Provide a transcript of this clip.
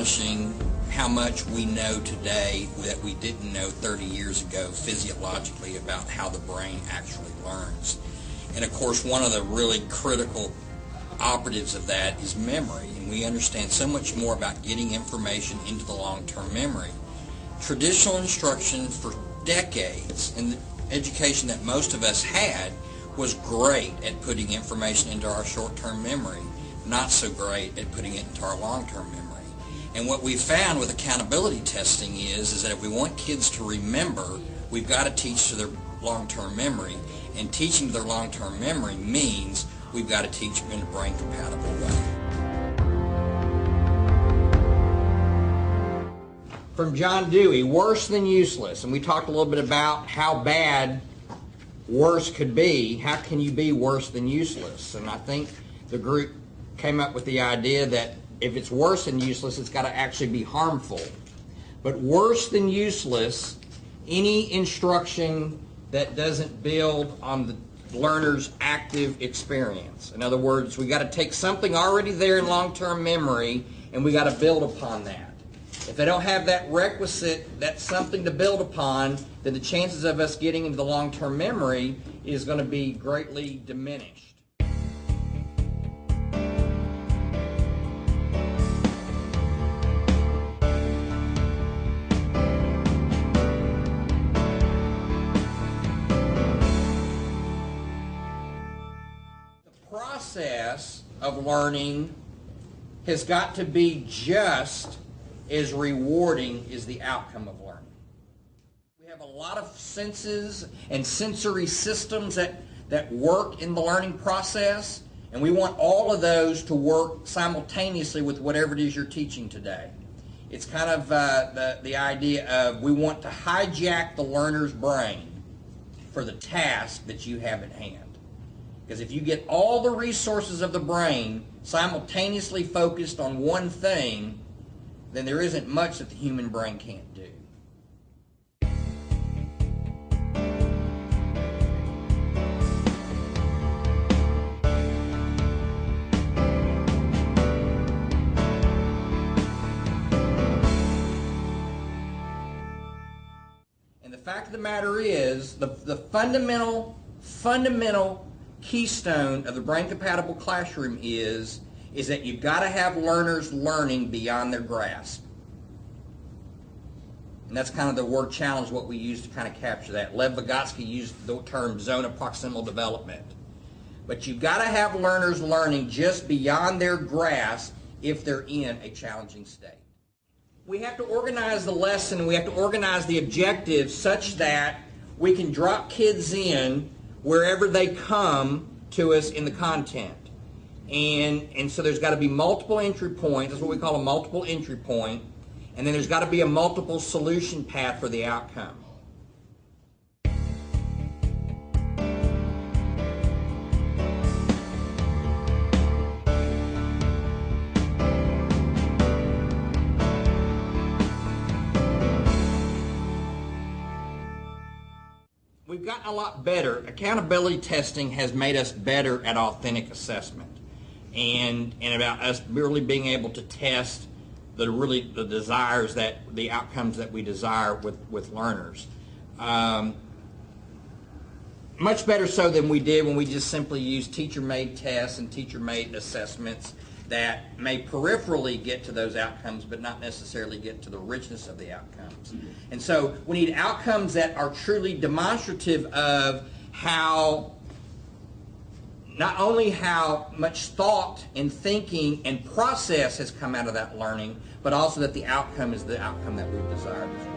astonishing how much we know today that we didn't know 30 years ago physiologically about how the brain actually learns. And of course, one of the really critical operatives of that is memory, and we understand so much more about getting information into the long-term memory. Traditional instruction for decades, and the education that most of us had, was great at putting information into our short-term memory, not so great at putting it into our long-term memory. And what we found with accountability testing is that if we want kids to remember, we've got to teach to their long-term memory, and teaching to their long-term memory means we've got to teach them in a brain-compatible way. From John Dewey, worse than useless. And we talked a little bit about how bad worse could be. How can you be worse than useless? And I think the group came up with the idea that if it's worse than useless, it's got to actually be harmful. But worse than useless, any instruction that doesn't build on the learner's active experience. In other words, we got to take something already there in long-term memory and we got to build upon that. If they don't have that requisite, that something to build upon, then the chances of us getting into the long-term memory is going to be greatly diminished. The process of learning has got to be just as rewarding as the outcome of learning. We have a lot of senses and sensory systems that work in the learning process, and we want all of those to work simultaneously with whatever it is you're teaching today. It's kind of the idea of we want to hijack the learner's brain for the task that you have at hand. Because if you get all the resources of the brain simultaneously focused on one thing, then there isn't much that the human brain can't do. And the fact of the matter is, the fundamental keystone of the brain-compatible classroom is that you've got to have learners learning beyond their grasp. And that's kind of the word challenge, what we use to kind of capture that. Lev Vygotsky used the term zone of proximal development. But you've got to have learners learning just beyond their grasp if they're in a challenging state. We have to organize the lesson, we have to organize the objectives such that we can drop kids in wherever they come to us in the content. And so there's got to be multiple entry points. That's what we call a multiple entry point. And then there's got to be a multiple solution path for the outcome. We've gotten a lot better. Accountability testing has made us better at authentic assessment. And about us really being able to test the desires, the outcomes that we desire with learners. Much better so than we did when we just simply used teacher-made tests and teacher-made assessments that may peripherally get to those outcomes but not necessarily get to the richness of the outcomes. And so we need outcomes that are truly demonstrative of not only how much thought and thinking and process has come out of that learning, but also that the outcome is the outcome that we've desired as well.